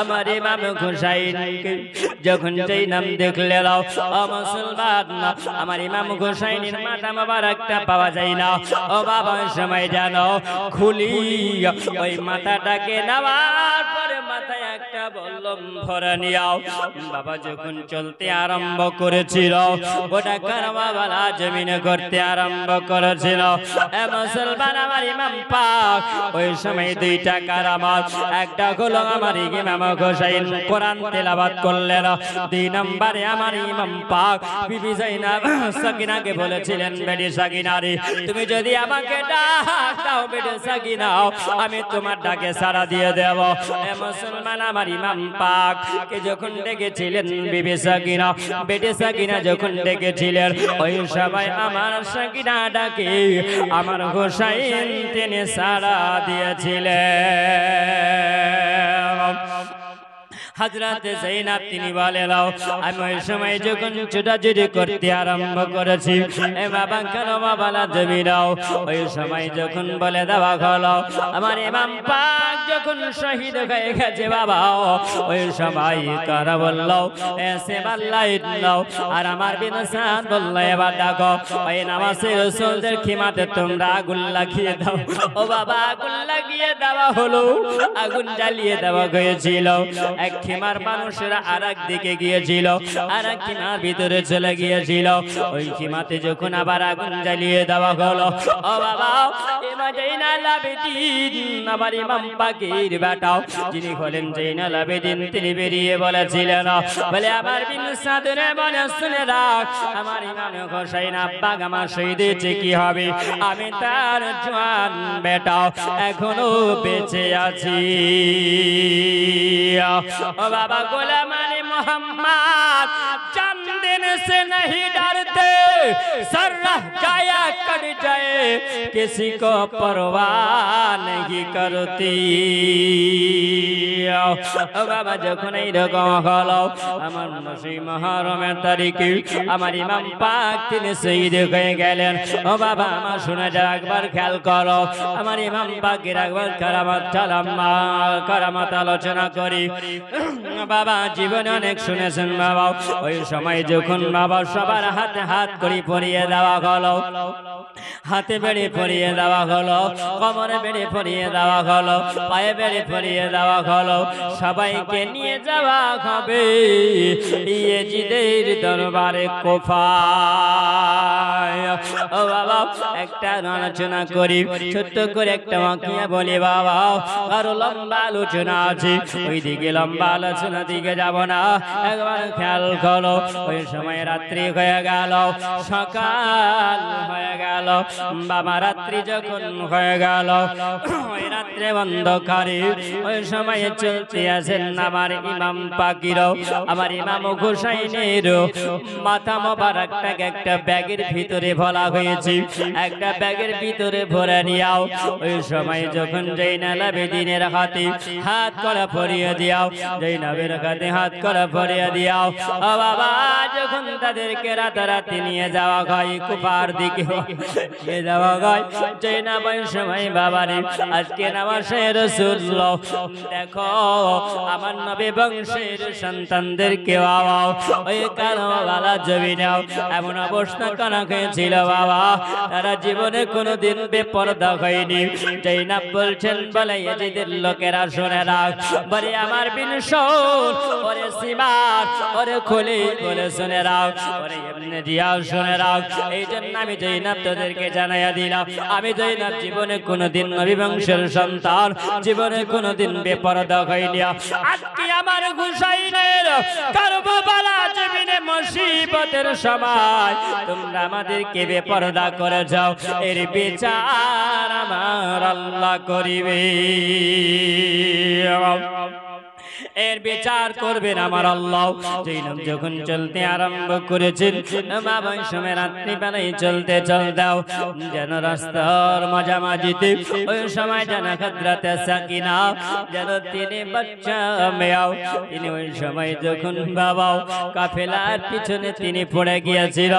A: আমার ইমাম হুসাইনকে যখন যেই নাম দেখলে নাও মুসলমান আমার ইমাম হুসাইনের মাথা মোবারকটা পাওয়া যায় না। ও বাবা ওই সময় জানো খুলি ওই মাথাটাকে নেওয়ার পরে মাথায় একটা বল্লম ভরা নিয়াও বাবা যখন চলতে আরম্ভ করেছিল ওটা কারবালা জমিনে করতে আরম্ভ করেছিল। এ মুসলমান আমার ইমাম পাক ওই সময় দুইটা কারামত, একটা হলো আমার ইমাম হুসাইন কোরআন তেলাওয়াত করলেন, দুই নম্বরে আমার ইমাম পাক বিবি জাইনাব সাকিনাকে বলেছিলেন বেটি সাকিনা রে তুমি যদি আমাকে ডাক দাও বেটি সাকিনা আমি তোমার ডাকে সাড়া দিয়ে দেব। এ মুসলমান আমার ইমাম পাক কে যখন ডেকেছিলেন বিবি সাকিনা বেটি সাকিনা যখন ডেকেছিলেন ওই সবাই আমার সাকিনা ডাকে আমার হুসাইন তিনি সাড়া দিয়েছিলেন। হযরতে জৈনব তিনি বলেন আমি ওই সময় যখন ছোটাছুটি করতে আরম্ভ করেছি এ বাবা কারবালা জমিনাও ওই সময় যখন বলে দেওয়া হলো আমার ইমাম পাক যখন শহীদ হয়ে গেছে বাবা ওই সময় কারা বলল এসে বাল্লাইল্লাহ আর আমার বিনসান বলল এবার দেখো ওই নামাজে রাসূলদের খিমাতে তোমরা আগুন লাগিয়ে দাও। ও বাবা আগুন লাগিয়ে দেওয়া হলো, আগুন জ্বালিয়ে দেওয়া হয়েছিল। এক খিমার মানুষেরা আরেক দিকে গিয়েছিল, আরেক খিমার ভিতরে চলে গিয়েছিল। ওই খিমাতে যখন আবার আগুন জ্বালিয়ে দেওয়া হলো, ও বাবা ইমাম জাইনাল আবেদিন আবার ইমাম পাকের বেটাও যিনি হলেন জাইনাল আবেদিন, তিনি বেরিয়ে বলেছিলেন, বলে আমার বিন সাদরে মনে শুনে রাখ, আমার ইমাম হোসেন আব্বা আমার শহীদ হয়েছে কি হবে, আমি তার জওয়ান বেটা এখনো বেঁচে আছি। ও বাবা গোলাম আলী मोहम्मद चंद दिन से नहीं डरते, सर रह जाया कट जाए किसी को परवाह नहीं करती। বাবা যখন এইরকম হলো, আমার সেই মহরমের তারিখে আমার ইমাম পাক তিনি শহীদ হয়ে গেলেন। ও বাবা আমার শুনে যা একবার খেয়াল করো, আমার ইমাম পাকের একবার কারামাত আলোচনা করি। বাবা জীবনে অনেক শুনেছেন বাবা, ওই সময় যখন বাবা সবার হাতে হাত করে পরিয়ে দেওয়া হলো, হাতে বেড়ে পরিয়ে দেওয়া হলো, কোমরে বেড়ে পরিয়ে দেওয়া হলো, পায়ে বেড়ে পরিয়ে দেওয়া হলো, সবাইকে নিয়ে যাওয়া হবে ইয়েজিদের দরবারে কোফায়। ও বাবা একটা আলোচনা করি, ছোট্ট করে একটা ওয়াকিয়া বলি বাবা, আরো লম্বা আলোচনা আছে, ওই দিকে লম্বা আলোচনা দিকে যাব না, একবার খেয়াল করো। ওই সময় রাত্রি হয়ে গেল, সকাল হয়ে গেল, বাবা রাত্রি যখন হয়ে গেল, ওই রাত্রে অন্ধকারে ওই সময় চলতে আছেন আমার ইমাম পাকির, আমার ইমাম হোসাইনের মাথা মোবারকটাকে একটা ব্যাগের ভিতরে ভরা হয়েছে, একটা ব্যাগের ভিতরে ভরে নিয়াও। ওই সময় যখন জাইনাল আবেদিনের হাতে হাত করা পরিয়ে দিয়াও, জাইনাবের হাতে হাত করা পরিয়ে দিয়াও। ও বাবা যখন তাদেরকে রাতারাতি নিয়ে যাওয়া হয় কুফার দিকে, নিয়ে যাওয়া হয় জাইনাব ওই সময় বাবারে আজকে নামাজে রাসূলুল্লাহ দেখো আমার নবী বংশের সন্তানদেরকে বাবা ওই কারবালা জমিনেও এমন অবস্থা করা হয়েছিল বাবা, তারা জীবনে কোনোদিন বেপরদা হয়নি। জাইনাব বলছেন বলে ইয়াজিদের লোকেরা শুনে রাখ, বলে আমার বিন শোন, ওরে সিমার, ওরে খলি বলে শুনে রাখ, ওরে ইবনে জিয়াও শুনে রাখ। এই জন্য আমি জাইনাব তোদেরকে জানাইয়া দিলাম, আমি জাইনাব জীবনে কোনোদিন নবী বংশের সন্তান, জীবনে কোনোদিন বেপরদা হয়নি। আজকে আমার হুসাইনের কারবালা জমিনে মুসিবতের সময় তোমরা আমাদেরকে বেপরদা করে যাও, এর বিচার আমার আল্লাহ করিবে, এর বিচার করবেন আমার আল্লাহ। জাইনাব যখন চলতে আরম্ভ করেছেন, বাবা ওই সময় রাত্রি বেলায় চলতে চলতেও যেন রাস্তার মাঝামাঝিতে ওই সময় যেন হযরতে সাকিনা যেন তিনি বাচ্চা মেয়াও, তিনি ওই সময় যখন বাবা কাফেলার পিছনে তিনি পড়ে গিয়েছিল,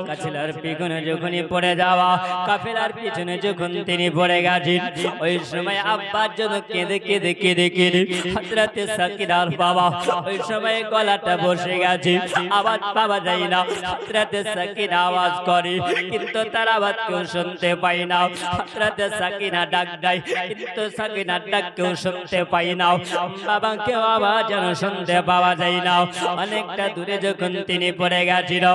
A: কাফেলার পিছনে যখনই পড়ে যাওয়া, কাফেলার পিছনে যখন তিনি পড়ে গেছেন, ওই সময় আব্বার জন্য কেঁদে কেঁদে কেঁদে কেঁদে হযরতে সাকিনার বাবা ওই সময় গলাটা বসে গেছে, আওয়াজ পাওয়া যায় না। হযরতে সাকিনা আওয়াজ করে কিন্তু তার আওয়াজ কেউ শুনতে পায় না, হযরতে সাকিনা ডাক দেয় কিন্তু সাকিনার ডাক কেউ শুনতে পায় না, বাবা কেউ আওয়াজ যেন শুনতে পাওয়া যায় না। অনেকটা দূরে যখন তিনি পড়ে গেছিল,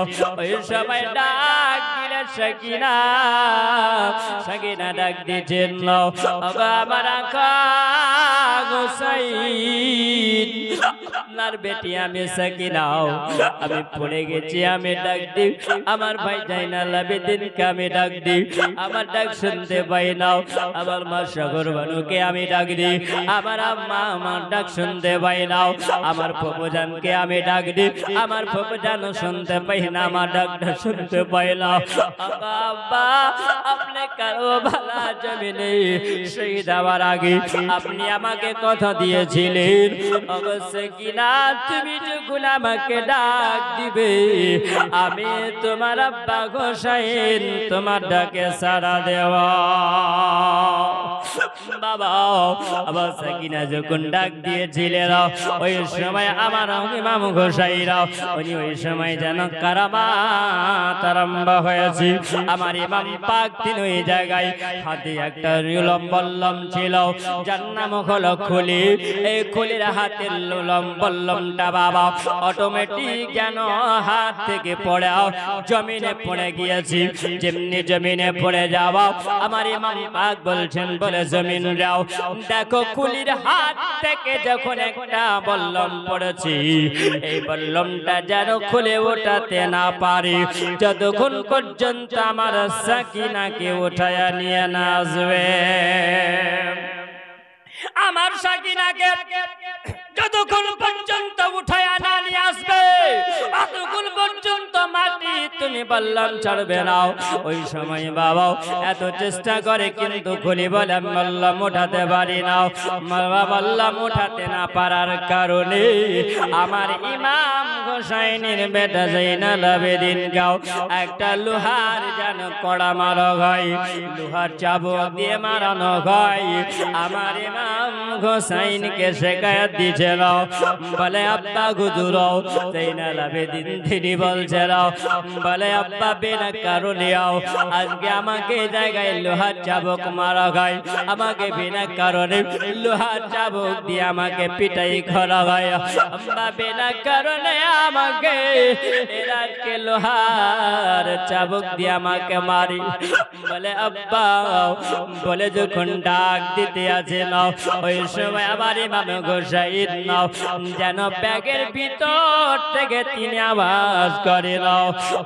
A: ওই সময় ডাক দিলে সাকিনা, সাকিনা ডাক দিয়েছেন আমার আকা হোসাইন, আপনার বেটি আমি সাকিনাও, আমি পড়ে গেছি, আমি ডাক দিই আমার ভাই জাইনাল আবেদিনকে, আমি ডাক দিই আমার ডাক শুনতে পাই না, আমার মা সাগর বানুকে আমি ডাক দিই আমার আম্মা আমার ডাক শুনতে পাই না, আমার ফুফুজানকে আমি ডাক দিই আমার ফুফুজানও শুনতে পাই না, আমার ডাকটা শুনতে পাই না। আব্বা আপনি কারবালা জমিনে শহীদ হওয়ার আগে আপনি আমাকে কথা দিয়েছিলেন, অবশ্যই কিনা তুমি যখন আমাকে ডাক দিবে আমি তোমার আব্বা হোসাইন তোমার ডাকে সাড়া দেওয়া। বাবা আবার সাকিনা যখন ডাক দিয়েছিলেন ওই সময় আমার ইমাম গোসাইরা উনি ওই সময় যেন কারামাত আরম্ভ হয়েছে। আমার ইমাম পাক তিনি ওই জায়গায় হাতে একটা লম্বল্লম ছিল, যার নাম হলো খুলি। এই খুলির হাতের লম্বল্লমটা বাবা অটোমেটিক যেন হাত থেকে পড়ে জমিনে পড়ে গিয়েছি। যেমনি জমিনে পড়ে যাওয়া আমার ইমাম পাক বলছেন বলে জমিন যাও দেখো খুলির হাত থেকে যখন একটা বল্লম পড়েছি এই বল্লমটা যেন খুলে ওঠাতে না পারি যতক্ষণ পর্যন্ত আমার সাকিনাকে উঠায় নিয়ে না আসবে। আমার সাকিনাকে যতক্ষণ পর্যন্ত উঠায় না নিয়ে আসবে ততক্ষণ পর্যন্ত মাটি তুমি বললাম ছাড়বে না। ওই সময় বাবা এত চেষ্টা করে কিন্তু খুলি বলে বললাম উঠাতে পারি না। বাবা বললাম উঠাতে না পারার কারণে আমার ইমাম হোসাইনের বেটা জাইনাল আবেদিন গাও একটা লোহার যেন কড়া মারা হয়, লোহার চাবুক দিয়ে মারানো হয়। আমার ইমাম হোসাইনকে শেখায়ত দিয়েছে বলে আব্বা হুজুর জাইনাল আবেদিন তিনি বলছে বলে আব্বা বিনা কারণে আজকে আমাকে জায়গায় লোহার চাবুক মারা হয়, আমাকে বিনা কারণে লোহার চাবুক দিয়ে আমাকে পিটাই করা হয়। আব্বা বিনা কারণে আমাকে আজকে লোহার চাবুক দিয়ে আমাকে মারি। বলে আব্বা বলে যখন ডাক দিতে আছে না ওই সময় আমার ইমাম গোসাইন যেন ব্যাগের ভিতর থেকে তিনি আওয়াজ করে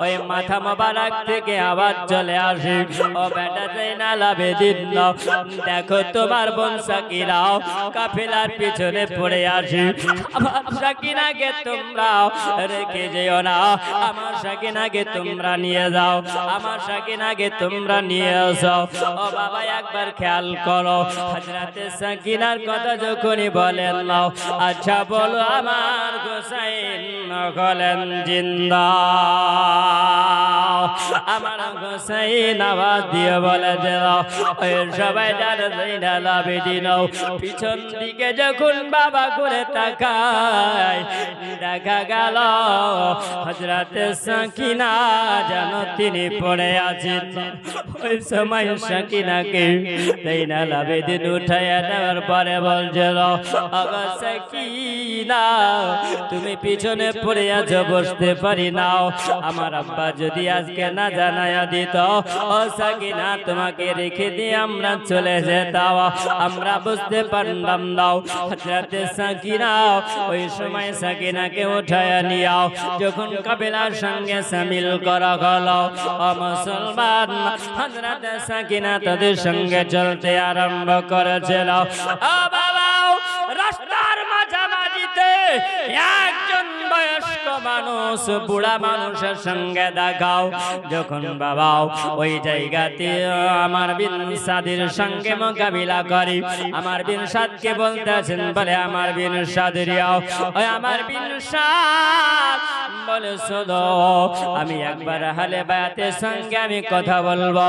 A: ওই মাথা মোবারক থেকে আওয়াজ চলে আসে ও বেটা জাইনাল আবেদিন দেখো তোমার বোন সাকিনা কাফেলার পিছনে পড়ে আসে। আমার সাকিনাকে তোমরা রেখে যেও না, আমার সাকিনাকে তোমরা নিয়ে যাও, আমার সাকিনাকে তোমরা নিয়ে যাও। ও বাবা একবার খেয়াল করো হযরতে সাকিনার কথা যখনই বলেন নাও আচ্ছা বলো আমার গোসাইন হলেন জিন্দা। আমার গোসাইন আওয়াজ দিয়ে বলে যে ওই সবাই জানে জাইনাল আবেদিন পিছন দিকে যখন বাবা ঘুরে তাকায় দেখা গেল হযরতে সাকিনা যেন তিনি পড়ে আছেন। ওই সময় সাকিনাকে জাইনাল আবেদিন উঠাইয়া নেওয়ার পরে বলছে আগা সাকিনা তুমি পিছনে পড়ে আছো বসতে পারি নাও, আমার আব্বা যদি আজকে না জানায়া দিত ও সাকিনা তোমাকে রেখে দিয়ে আমরা চলে যেতাম, আমরা বুঝতে পারলাম নাও। হযরতে সাকিনা ওই সময় সাকিনাকে উঠায়া নিয়াও যখন কাফেলার সঙ্গে শামিল করা হলো ও মুসলমান হযরতে সাকিনা তাদের সঙ্গে চলতে আরম্ভ করেছিল। ও বাবা রাস্তার মাঝামাঝিতে একজন বয়স্ক মানুষ বুড়া মানুষের সঙ্গে দেখাও যখন বাবা ওই জায়গাতে আমার বিন সাদের সঙ্গে মোকাবিলা করি আমার বিন সাদকে বলতেছেন বলে আমার বিন সাদরিয়াও ওই আমার বিন সাদ বলে শোনো আমি একবার হালে বায়াতের সঙ্গে আমি কথা বলবো।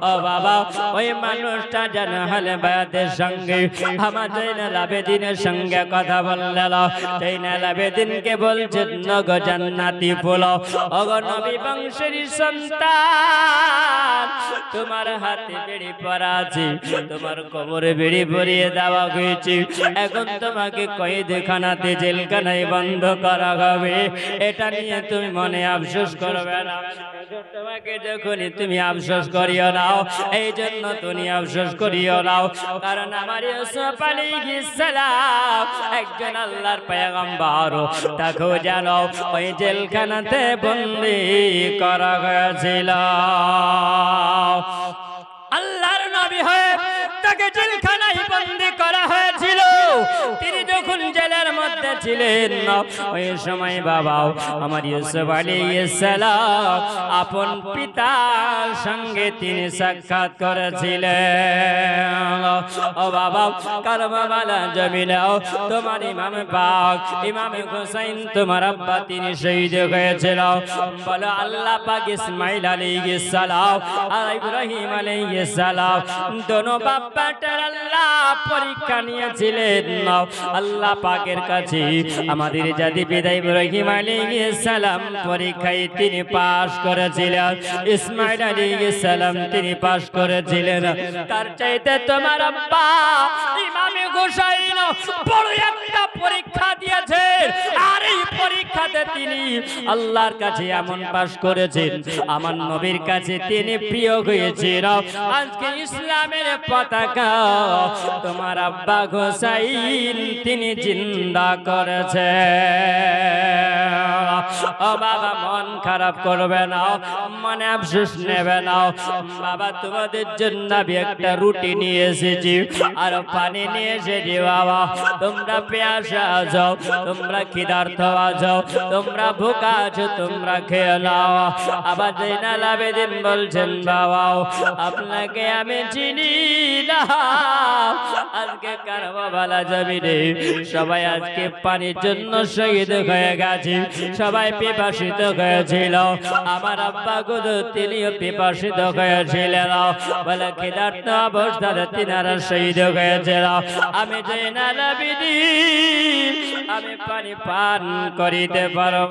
A: ও বাবা ওই মানুষটা যেন হালে বায়াতের সঙ্গে আমার জাইনাল আবেদিনের সঙ্গে কথা বললেন। জাইনাল আবেদিনকে বলছেন নগো জান্নাতি ফুল ওগো নবী বংশের সন্তান তোমার হাতে বেড়ি পরা আছে, তোমার কবরে বেড়ি পরিয়ে দেওয়া হয়েছে, এখন তোমাকে কয়েদখানাতে জেলখানায় বন্ধ করা হবে। এটা নিয়ে তুমি মনে আফসোস করবে না, তোমাকে যখনই তুমি আফসোস করিও নাও এই জন্য তুমি আফসোস করিও নাও কারণ আমার ইউসুফ আলাইহিস সালাম একজন আল্লাহর পয়গম্বর, তাকেও জানো ওই জেলখানাতে বন্দী করা হয়েছিল। আল্লাহর নবী হয়ে তাকে জেলখানায় বন্দী করা হয়েছিল। তিনি যখন জেলের মধ্যে ছিলেন ওই সময় বাবাও আমার ইউসুফ আলাইহিস সালাম আপন পিতার সঙ্গে তিনি সাক্ষাৎ করেছিলেন। ও বাবা কারবালা জমিনেও তোমার ইমাম পাক ইমাম হুসাইন তোমার আব্বা তিনি শহীদ হয়েছিল। বলো আল্লাহ পাক ইসমাইল আলাইহিস সালাম আর ইব্রাহিম আলাইহিস সালাম দোনো বাপ বেটার আল্লাহ পরীক্ষা নিয়েছিলেন। আল্লাহ পাকের কাছে আমাদের জাতি পিতা ইব্রাহিম আলাইহিস সালাম পরীক্ষায় তিনি পাশ করেছিলেন, ইসমাইল আলাইহিস সালাম তিনি পাশ করেছিলেন। তার চাইতে তোমার আব্বা ইমাম হুসাইন বড় একটা পরীক্ষা দিয়েছে, আর এই পরীক্ষাতে তিনি আল্লাহর কাছে এমন পাশ করেছেন, আমার নবীর কাছে তিনি প্রিয় হয়েছেন। আজকে ইসলামের পতাকা তোমার আব্বা হুসাইন তিনি জিন্দা করেছে। ও বাবা মন খারাপ করবে না, মনে আফসোস নেবে না বাবা, তোমাদের জন্য আমি একটা রুটি নিয়ে এসেছি আর পানি নিয়ে এসেছি বাবা। তোমরা পেয়াসা আছো, তোমরা ক্ষুধার্ত আছো, তোমরা ভুকা আছো, তোমরা খেয়ে নাও। আবার জয়নাল আবেদিন বলছেন বাবা আপনাকে আমি চিনি না। আজকে কারবালা জমিনে সবাই আজকে পানির জন্য শহীদ হয়ে গেছে, সবাই পিপাসিত হয়েছিল। আমার আব্বা গুদু তিনিও পিপাসিত হয়েছিলেন, বলে ক্ষুধার্ত অবস্থায় তিনারা শহীদ হয়েছিল। আমি জয়নাল আবেদিন আমি পানি পান করিতে পারব।